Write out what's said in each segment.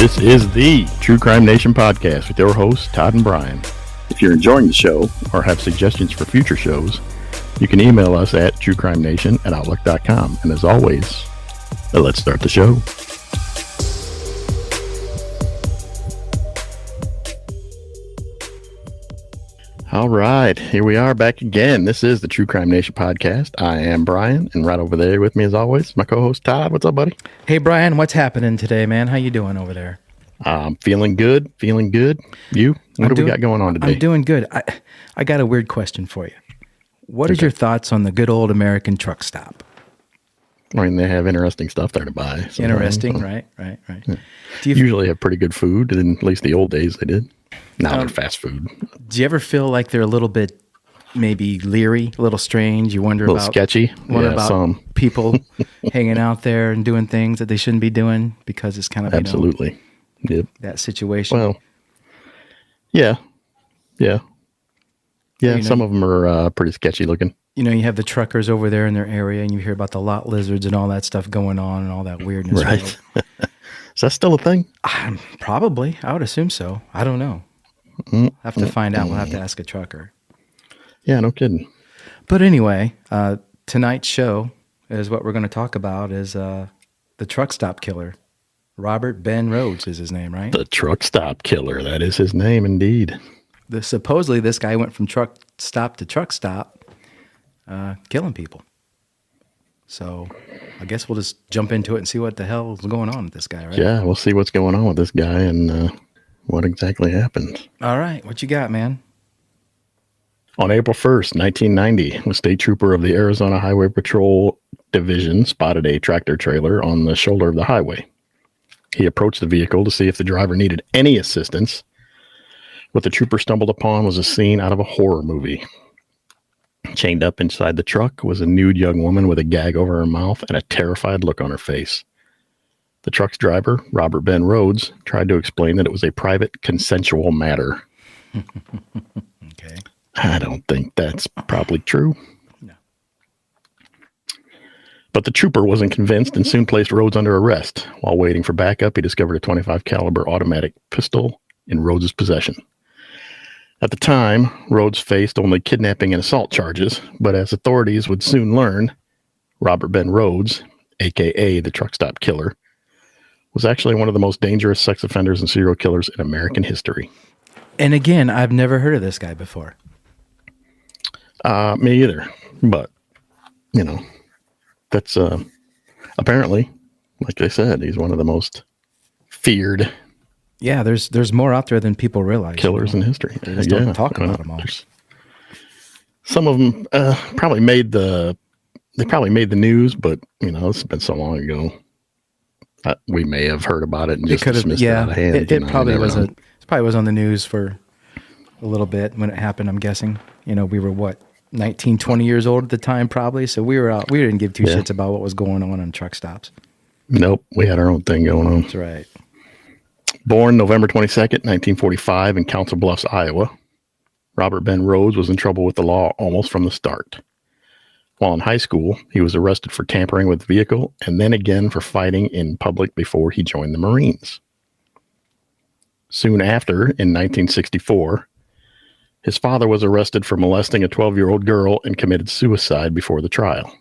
This is the True Crime Nation podcast with your hosts, Todd and Brian. If you're enjoying the show or have suggestions for future shows, you can email us at truecrimenation@outlook.com. And as always, let's start the show. All right, here we are back again. This is the True Crime Nation podcast. I am Brian, and right over there with me, as always, my co-host Todd. What's up, buddy? Hey, Brian. What's happening today, man? How you doing over there? Feeling good. You? What do we got going on today? I'm doing good. I got a weird question for you. What is your thoughts on the good old American truck stop? I mean, they have interesting stuff there to buy. Interesting, right. Yeah. Do you usually have pretty good food, and at least the old days they did. Now they're fast food. Do you ever feel like they're a little bit maybe leery, a little strange? You wonder about sketchy. Some people hanging out there and doing things that they shouldn't be doing because it's kind of absolutely yep. that situation. Well, yeah. Some of them are pretty sketchy looking. You know, you have the truckers over there in their area, and you hear about the lot lizards and all that stuff going on and all that weirdness. Right. Is that still a thing? Probably. I would assume so. I don't know. Have to find out. We'll have to ask a trucker. Yeah, no kidding. But anyway, tonight's show is what we're going to talk about is the truck stop killer. Robert Ben Rhodes is his name, right? The truck stop killer. That is his name, indeed. Supposedly, this guy went from truck stop to truck stop, killing people. So I guess we'll just jump into it and see what the hell is going on with this guy, right? Yeah, we'll see what's going on with this guy and what exactly happened. All right. What you got, man? On April 1st, 1990, a state trooper of the Arizona Highway Patrol Division spotted a tractor trailer on the shoulder of the highway. He approached the vehicle to see if the driver needed any assistance. What the trooper stumbled upon was a scene out of a horror movie. Chained up inside the truck was a nude young woman with a gag over her mouth and a terrified look on her face. The truck's driver, Robert Ben Rhodes, tried to explain that it was a private, consensual matter. Okay. I don't think that's probably true. No. But the trooper wasn't convinced and soon placed Rhodes under arrest. While waiting for backup, he discovered a .25 caliber automatic pistol in Rhodes' possession. At the time, Rhodes faced only kidnapping and assault charges, but as authorities would soon learn, Robert Ben Rhodes, a.k.a. the truck stop killer, was actually one of the most dangerous sex offenders and serial killers in American history. And again, I've never heard of this guy before. Me either. But, you know, that's apparently, like I said, he's one of the most feared yeah, there's more out there than people realize. Killers in history. They just don't talk about them all. Some of them probably made the news, but you know, it's been so long ago. We may have heard about it and just dismissed it out of hand. It probably was on the news for a little bit when it happened. I'm guessing. You know, we were 19, 20 years old at the time, probably. So we were out. We didn't give two shits about what was going on truck stops. Nope, we had our own thing going on. That's right. Born November 22nd, 1945 in Council Bluffs, Iowa, Robert Ben Rhodes was in trouble with the law almost from the start. While in high school, he was arrested for tampering with the vehicle and then again for fighting in public before he joined the Marines. Soon after, in 1964, his father was arrested for molesting a 12-year-old girl and committed suicide before the trial.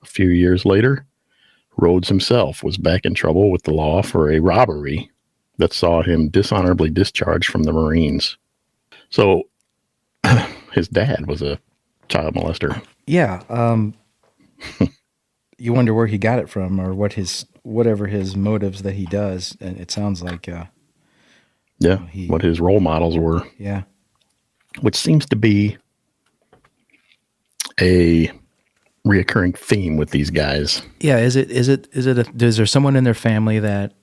A few years later, Rhodes himself was back in trouble with the law for a robbery that saw him dishonorably discharged from the Marines. So his dad was a child molester. Yeah. You wonder where he got it from or whatever his motives that he does. And it sounds like, what his role models were. Yeah. Which seems to be a reoccurring theme with these guys. Yeah. Is there someone in their family that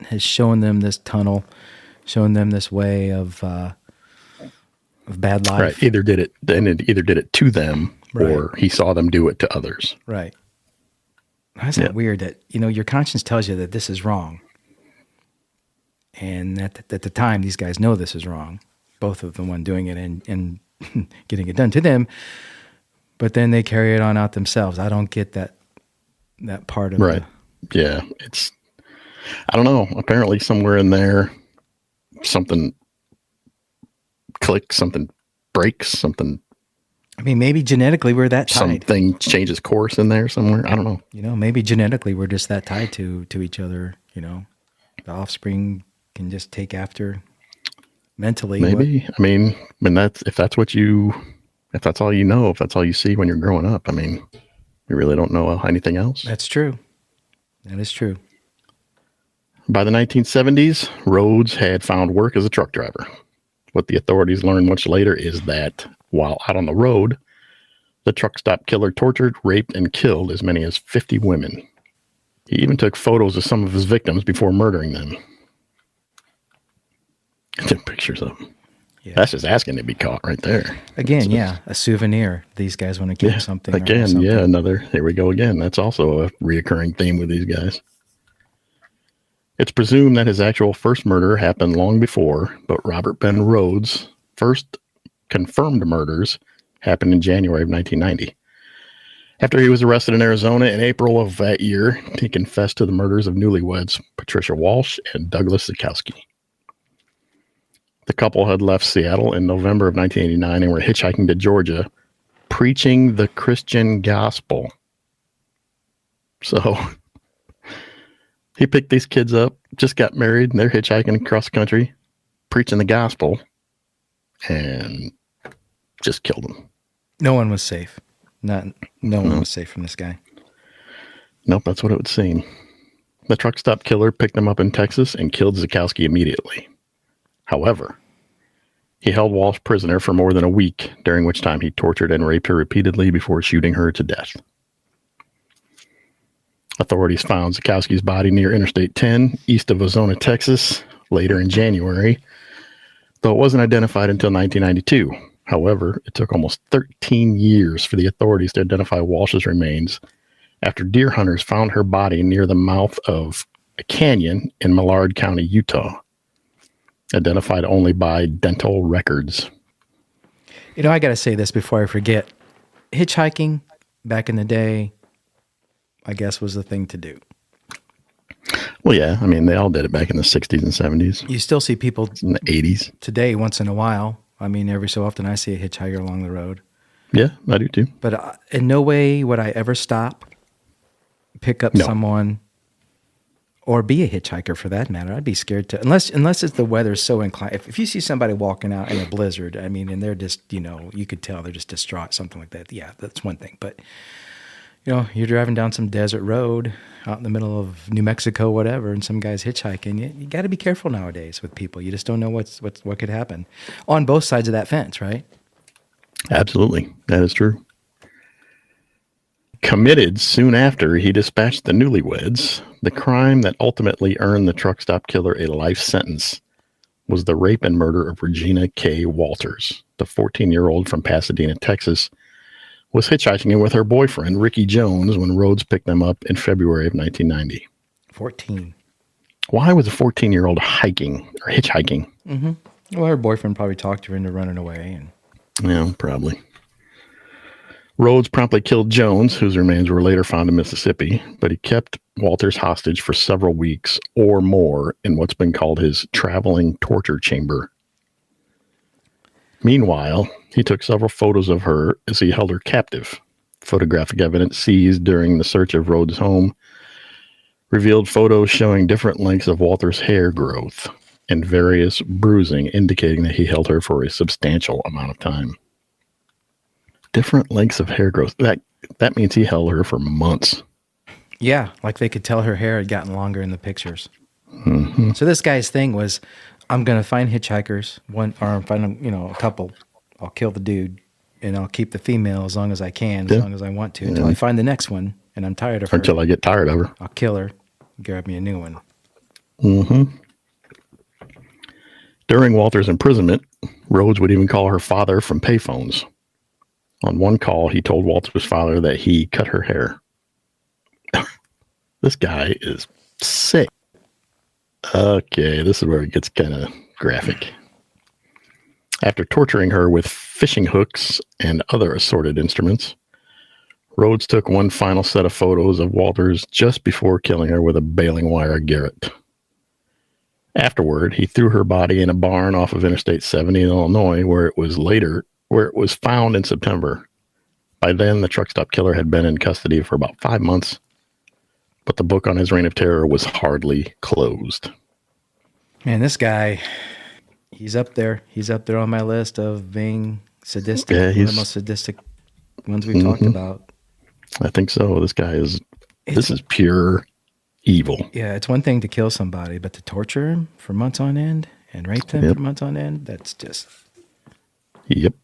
has shown them this tunnel, shown them this way of bad life? Right. Either did it to them, right, or he saw them do it to others. Right. Isn't it weird that, you know, your conscience tells you that this is wrong. And at the time, these guys know this is wrong. Both of the one doing it and getting it done to them. But then they carry it on out themselves. I don't get that part of right. Yeah. It's I don't know. Apparently, somewhere in there, something clicks, something breaks, something. I mean, maybe genetically we're that tied. Something changes course in there somewhere. I don't know. You know, maybe genetically we're just that tied to each other. You know, the offspring can just take after mentally. Maybe. I mean, if that's all you know, if that's all you see when you're growing up, I mean, you really don't know anything else. That's true. That is true. By the 1970s, Rhodes had found work as a truck driver. What the authorities learned much later is that while out on the road, the truck stop killer tortured, raped, and killed as many as 50 women. He even took photos of some of his victims before murdering them. Took pictures of them. Yeah. That's just asking to be caught right there. Again, a souvenir. These guys want to keep something. Again, here we go again. That's also a reoccurring theme with these guys. It's presumed that his actual first murder happened long before, but Robert Ben Rhodes' first confirmed murders happened in January of 1990. After he was arrested in Arizona in April of that year, he confessed to the murders of newlyweds Patricia Walsh and Douglas Zukowski. The couple had left Seattle in November of 1989 and were hitchhiking to Georgia, preaching the Christian gospel. So he picked these kids up, just got married, and they're hitchhiking across the country, preaching the gospel, and just killed them. No one was safe. No one was safe from this guy. Nope, that's what it would seem. The truck stop killer picked them up in Texas and killed Zukowski immediately. However, he held Walsh prisoner for more than a week, during which time he tortured and raped her repeatedly before shooting her to death. Authorities found Zukowski's body near Interstate 10, east of Ozona, Texas, later in January, though it wasn't identified until 1992. However, it took almost 13 years for the authorities to identify Walsh's remains after deer hunters found her body near the mouth of a canyon in Millard County, Utah, identified only by dental records. You know, I got to say this before I forget. Hitchhiking back in the day, I guess, was the thing to do. Well, yeah. I mean, they all did it back in the 60s and 70s. You still see people in the 80s. Today, once in a while. I mean, every so often I see a hitchhiker along the road. Yeah, I do too. But in no way would I ever stop, pick up someone, or be a hitchhiker for that matter. I'd be scared to, unless it's the weather's so inclined. If you see somebody walking out in a blizzard, I mean, and they're just, you could tell they're just distraught, something like that. Yeah, that's one thing. But, you're driving down some desert road out in the middle of New Mexico, whatever, and some guy's hitchhiking. You got to be careful nowadays with people. You just don't know what could happen on both sides of that fence, right? Absolutely. That is true. Committed soon after he dispatched the newlyweds, the crime that ultimately earned the truck stop killer a life sentence was the rape and murder of Regina K. Walters. The 14-year-old from Pasadena, Texas, was hitchhiking with her boyfriend, Ricky Jones, when Rhodes picked them up in February of 1990. 14. Why was a 14-year-old hiking or hitchhiking? Mm-hmm. Well, her boyfriend probably talked her into running away. Yeah, probably. Rhodes promptly killed Jones, whose remains were later found in Mississippi, but he kept Walters hostage for several weeks or more in what's been called his traveling torture chamber. Meanwhile, he took several photos of her as he held her captive. Photographic evidence seized during the search of Rhodes' home revealed photos showing different lengths of Walters' hair growth and various bruising, indicating that he held her for a substantial amount of time. Different lengths of hair growth. That means he held her for months. Yeah, like they could tell her hair had gotten longer in the pictures. Mm-hmm. So this guy's thing was, I'm going to find hitchhikers, find a couple. I'll kill the dude, and I'll keep the female as long as I can, as long as I want to, until I find the next one, and I'm tired of her. Until I get tired of her. I'll kill her, grab me a new one. Mm-hmm. During Walter's imprisonment, Rhodes would even call her father from payphones. On one call, he told Walter's father that he cut her hair. This guy is sick. Okay, this is where it gets kind of graphic. After torturing her with fishing hooks and other assorted instruments, Rhodes took one final set of photos of Walters just before killing her with a baling wire garrote. Afterward, he threw her body in a barn off of Interstate 70 in Illinois, where it was found in September. By then, the truck stop killer had been in custody for about 5 months, but the book on his reign of terror was hardly closed. Man, this guy, he's up there. He's up there on my list of being sadistic. Yeah, one of the most sadistic ones we've talked about. I think so. This is pure evil. Yeah, it's one thing to kill somebody, but to torture him for months on end and rape them for months on end, that's just... Yep.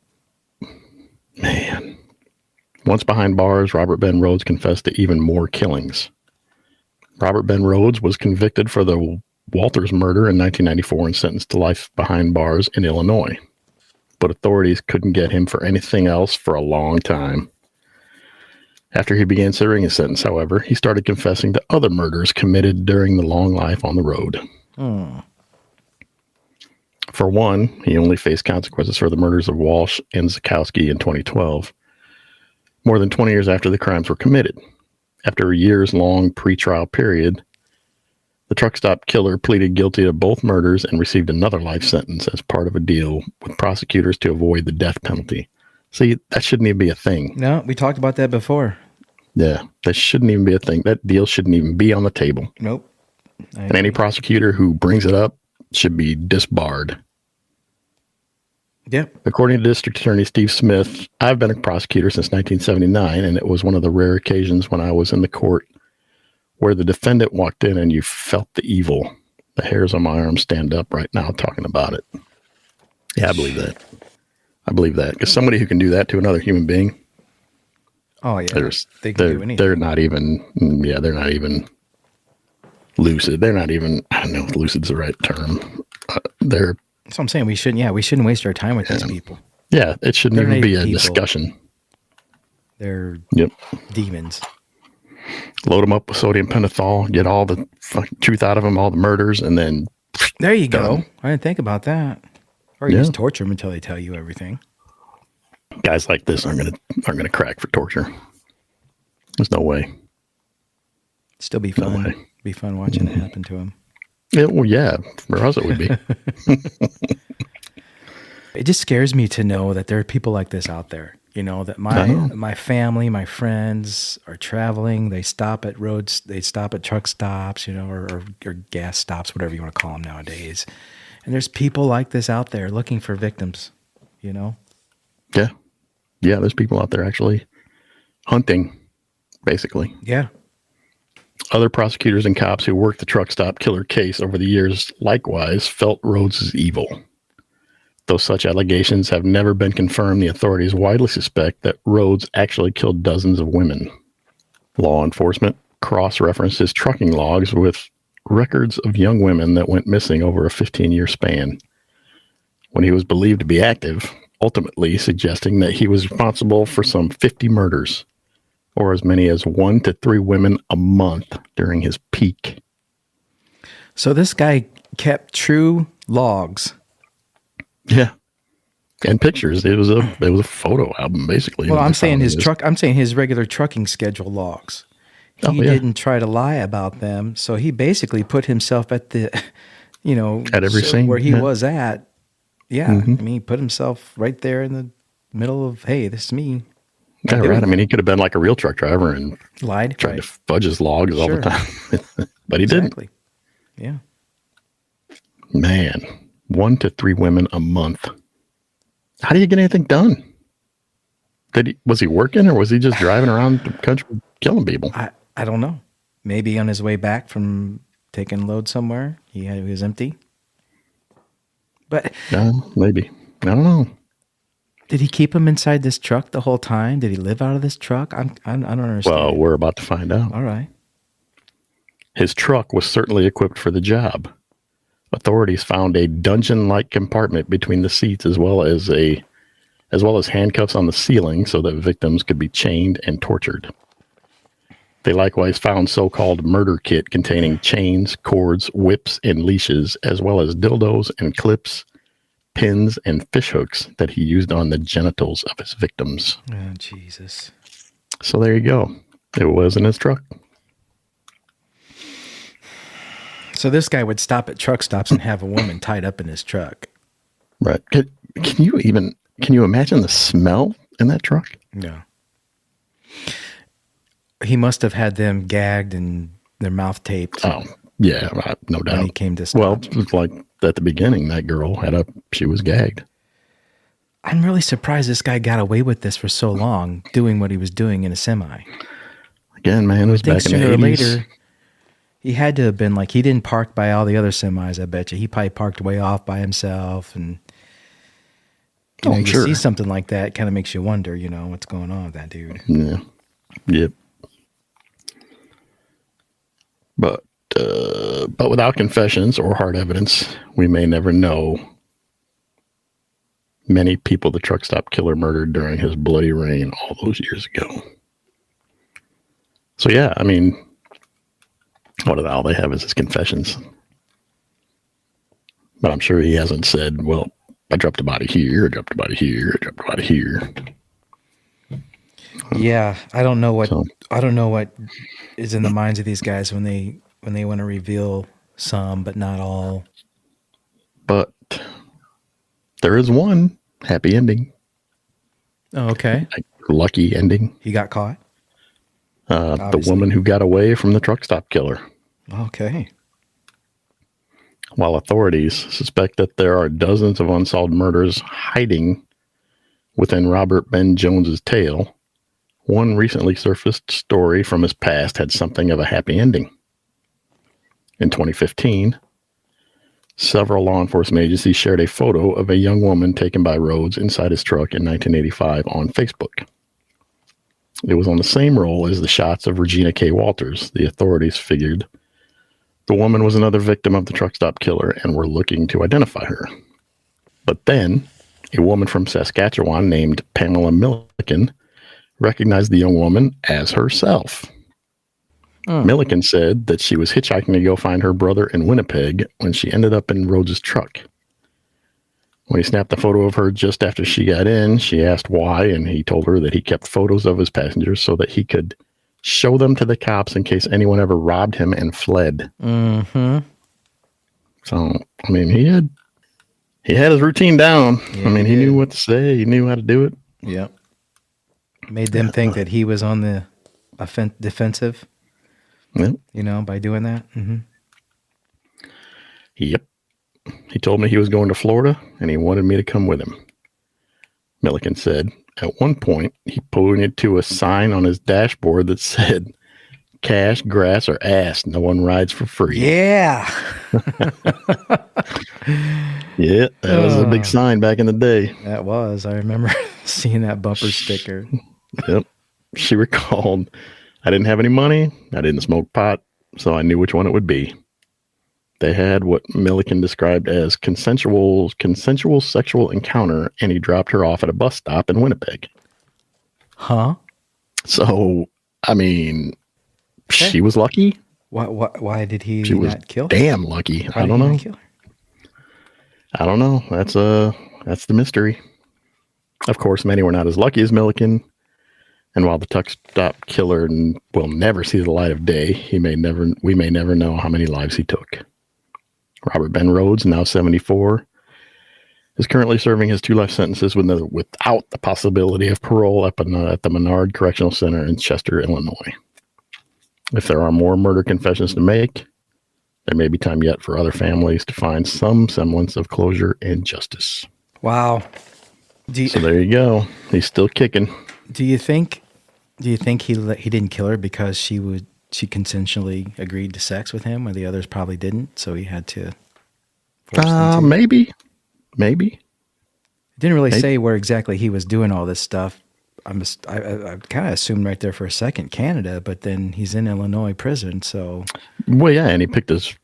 Man. Once behind bars, Robert Ben Rhodes confessed to even more killings. Robert Ben Rhodes was convicted for the Walters murder in 1994 and sentenced to life behind bars in Illinois. But authorities couldn't get him for anything else for a long time. After he began serving his sentence, however, he started confessing to other murders committed during the long life on the road. For one, he only faced consequences for the murders of Walsh and Zukowski in 2012, more than 20 years after the crimes were committed. After a years-long pretrial period, the truck stop killer pleaded guilty to both murders and received another life sentence as part of a deal with prosecutors to avoid the death penalty. See, that shouldn't even be a thing. No, we talked about that before. Yeah, that shouldn't even be a thing. That deal shouldn't even be on the table. Nope. And any prosecutor who brings it up should be disbarred. Yep. According to District Attorney Steve Smith, I've been a prosecutor since 1979, and it was one of the rare occasions when I was in the court where the defendant walked in and you felt the evil. The hairs on my arm stand up right now talking about it. Yeah, I believe that. I believe that. Because somebody who can do that to another human being, oh, yeah. They can do anything. They're not even lucid. They're not even, I don't know if lucid's the right term. That's what I'm saying. We shouldn't waste our time with these people. Yeah, it shouldn't even be a discussion. They're demons. Load them up with sodium pentothal, get all the fucking truth out of them, all the murders, and then there you go. I didn't think about that. Or you just torture them until they tell you everything. Guys like this aren't gonna crack for torture. There's no way. Still be fun. No way. Be fun watching it happen to them. Yeah, for us it would be. It just scares me to know that there are people like this out there. You know, that my family, my friends are traveling. They stop at roads. They stop at truck stops, you know, or gas stops, whatever you want to call them nowadays. And there's people like this out there looking for victims, you know? Yeah. Yeah, there's people out there actually hunting, basically. Yeah. Other prosecutors and cops who worked the truck stop killer case over the years likewise felt Rhodes is evil. Though such allegations have never been confirmed, the authorities widely suspect that Rhodes actually killed dozens of women. Law enforcement cross-referenced his trucking logs with records of young women that went missing over a 15-year span, when he was believed to be active, ultimately suggesting that he was responsible for some 50 murders, or as many as 1 to 3 women a month during his peak. So this guy kept true logs. Yeah. And pictures. It was a photo album, basically. Well, I'm saying his regular trucking schedule logs. He didn't try to lie about them. So he basically put himself at the, at every scene where he was at. Yeah. Mm-hmm. I mean, he put himself right there in the middle of, hey, this is me. Yeah, right. I mean, he could have been like a real truck driver and lied, tried to fudge his logs all the time, but he didn't. Yeah. Man, 1 to 3 women a month. How do you get anything done? Was he working or was he just driving around the country killing people? I don't know. Maybe on his way back from taking load somewhere, he was empty. But maybe. I don't know. Did he keep him inside this truck the whole time? Did he live out of this truck? I don't understand. Well, we're about to find out. All right. His truck was certainly equipped for the job. Authorities found a dungeon-like compartment between the seats, as well as handcuffs on the ceiling, so that victims could be chained and tortured. They likewise found so-called murder kit containing chains, cords, whips, and leashes, as well as dildos and clips, pins, and fish hooks that he used on the genitals of his victims. Oh, Jesus. So there you go. It was in his truck. So this guy would stop at truck stops and have a woman tied up in his truck. Right. Can you imagine the smell in that truck? Yeah. He must have had them gagged and their mouth taped. Oh, yeah, no doubt. When he came to stop. Well, it was like at the beginning, that girl she was gagged. I'm really surprised this guy got away with this for so long, doing what he was doing in a semi. Again, man, it was back in the 80s. Sooner or later, he had to have been like, he didn't park by all the other semis, I bet you. He probably parked way off by himself. And you see something like that, it kind of makes you wonder, what's going on with that dude. Yeah. Yep. But without confessions or hard evidence, we may never know many people the truck stop killer murdered during his bloody reign all those years ago. So yeah, I mean, all they have is his confessions. But I'm sure he hasn't said, well, I dropped a body here, I dropped a body here, I dropped a body here. Yeah, I don't know what is in the minds of these guys when they want to reveal some, but not all. But there is one happy ending. Oh, okay. Lucky ending. He got caught? The woman who got away from the truck stop killer. Okay. While authorities suspect that there are dozens of unsolved murders hiding within Robert Ben Jones's tale, one recently surfaced story from his past had something of a happy ending. In 2015, several law enforcement agencies shared a photo of a young woman taken by Rhodes inside his truck in 1985 on Facebook. It was on the same roll as the shots of Regina K. Walters. The authorities figured the woman was another victim of the truck stop killer and were looking to identify her. But then, a woman from Saskatchewan named Pamela Milliken recognized the young woman as herself. Milliken said that she was hitchhiking to go find her brother in Winnipeg when she ended up in Rhodes' truck. When he snapped the photo of her just after she got in, she asked why, and he told her that he kept photos of his passengers so that he could show them to the cops in case anyone ever robbed him and fled. Mm-hmm. So, I mean, he had his routine down. Yeah, I mean, he knew what to say. He knew how to do it. Yeah. Made them think that he was on the defensive. Yep. By doing that. Mm-hmm. Yep. He told me he was going to Florida and he wanted me to come with him. Milliken said at one point he pointed to a sign on his dashboard that said, "Cash, grass, or ass. No one rides for free." Yeah. Yeah, that was a big sign back in the day. That was. I remember seeing that bumper sticker. Yep. She recalled, "I didn't have any money. I didn't smoke pot, so I knew which one it would be." They had what Milliken described as consensual sexual encounter, and he dropped her off at a bus stop in Winnipeg. Huh? So, I mean, she was lucky. Why did he not kill her? Damn lucky. I don't know. I don't know. That's the mystery. Of course, many were not as lucky as Milliken. And while the truck stop killer will never see the light of day, we may never know how many lives he took. Robert Ben Rhodes, now 74, is currently serving his 2 life sentences without the possibility of parole at the Menard Correctional Center in Chester, Illinois. If there are more murder confessions to make, there may be time yet for other families to find some semblance of closure and justice. Wow. So there you go. He's still kicking. Do you think he didn't kill her because she consensually agreed to sex with him, where the others probably didn't, so he had to force them to? Maybe. It didn't really say where exactly he was doing all this stuff. I kind of assumed right there for a second Canada, but then he's in Illinois prison, so. Well, yeah, and he picked those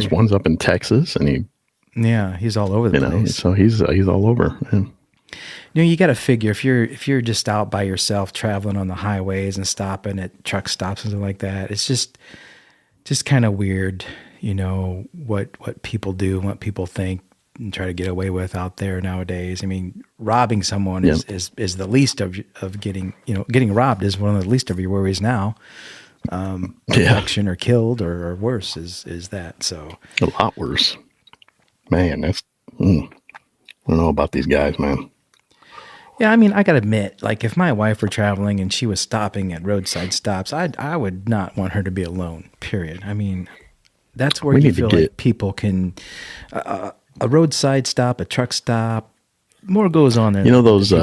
ones up in Texas, and he's all over the place. So he's all over. Yeah. You got to figure if you're just out by yourself traveling on the highways and stopping at truck stops and something like that, it's just kind of weird, what people do and what people think and try to get away with out there nowadays. I mean, robbing someone is the least of getting robbed is one of the least of your worries now. infection or killed or worse is that. So a lot worse. Man, that's I don't know about these guys, man. yeah, I mean, I gotta admit, like if my wife were traveling and she was stopping at roadside stops, I would not want her to be alone. Period. I mean, that's where you feel like people can a roadside stop, a truck stop. More goes on there. You know those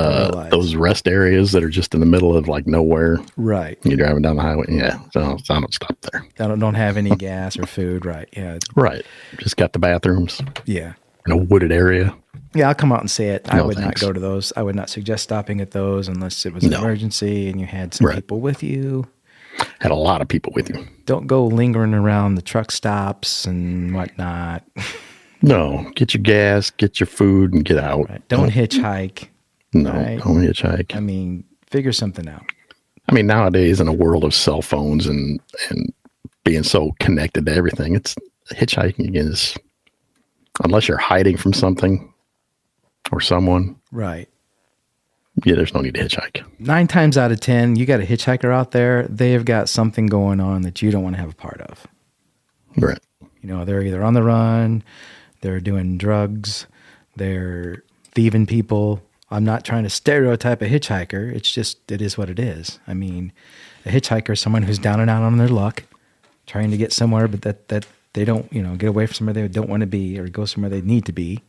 rest areas that are just in the middle of like nowhere, right? You're driving down the highway, yeah. So I don't stop there. Don't have any gas or food, right? Yeah, right. Just got the bathrooms. Yeah, in a wooded area. Yeah, I'll come out and say it. I would thanks. not go to those. I would not suggest stopping at those unless it was an emergency and you had some people with you. Had a lot of people with you. Don't go lingering around the truck stops and whatnot. No, get your gas, get your food, and get out. Right. Don't hitchhike. No, right? Don't hitchhike. I mean, figure something out. I mean, nowadays in a world of cell phones and being so connected to everything, it's hitchhiking is, unless you're hiding from something or someone. Right. Yeah, there's no need to hitchhike. 9 times out of 10, you got a hitchhiker out there, they've got something going on that you don't want to have a part of. Right. You know, they're either on the run, they're doing drugs, they're thieving people. I'm not trying to stereotype a hitchhiker. It's just, it is what it is. I mean, a hitchhiker is someone who's down and out on their luck, trying to get somewhere, but that they don't, you know, get away from somewhere they don't want to be or go somewhere they need to be.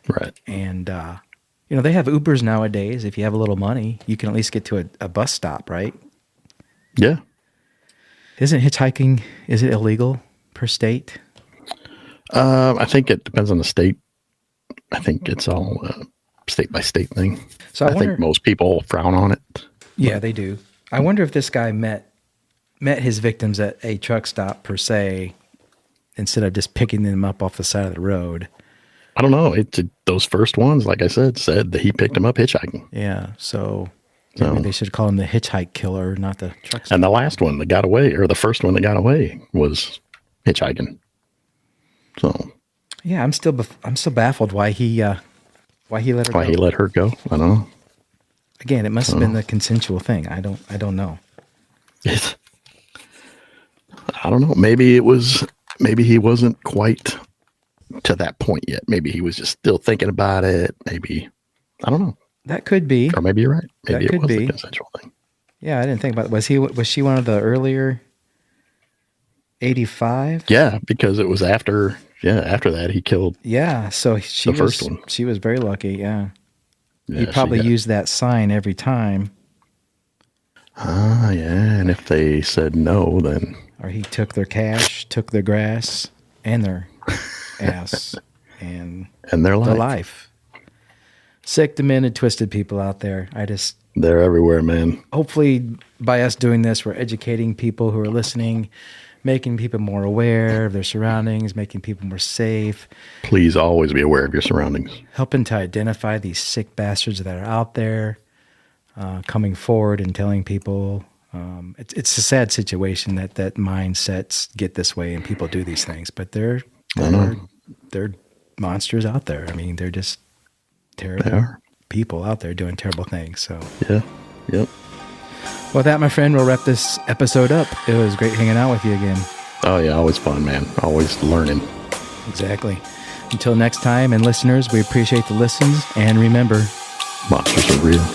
Right. And, you know, they have Ubers nowadays. If you have a little money, you can at least get to a bus stop, right? Yeah. Isn't hitchhiking, is it illegal per state? I think it depends on the state. I think it's all state by state thing. So I think most people frown on it. Yeah, they do. I wonder if this guy met his victims at a truck stop per se, instead of just picking them up off the side of the road. I don't know. Those first ones, like I said that he picked them up hitchhiking. Yeah, so maybe they should call him the hitchhike killer, not the truck stop. And the last one that got away, or the first one that got away, was hitchhiking. So yeah, I'm still baffled why he let her go. Why he let her go? I don't know. Again, it must have been the consensual thing. I don't know. I don't know. Maybe he wasn't quite to that point yet. Maybe he was just still thinking about it. Maybe, I don't know. That could be. Or maybe you're right. Maybe it was the consensual thing. Yeah, I didn't think about it. Was she one of the earlier 85? Yeah, because it was after that he killed. Yeah, so the first one. She was very lucky. Yeah, he probably used that sign every time. Ah, yeah, and if they said no, then or he took their cash, took their grass, and their ass, and their life. Sick, demented, twisted people out there. They're everywhere, man. Hopefully, by us doing this, we're educating people who are listening, making people more aware of their surroundings, making people more safe. Please always be aware of your surroundings. Helping to identify these sick bastards that are out there, coming forward and telling people. It's a sad situation that mindsets get this way and people do these things, but they're monsters out there. I mean, they're just terrible people out there doing terrible things. So yeah, yep. Well, with that, my friend, we'll wrap this episode up. It was great hanging out with you again. Oh yeah, always fun, man. Always learning. Exactly. Until next time, and listeners, we appreciate the listens, and remember, monsters are real.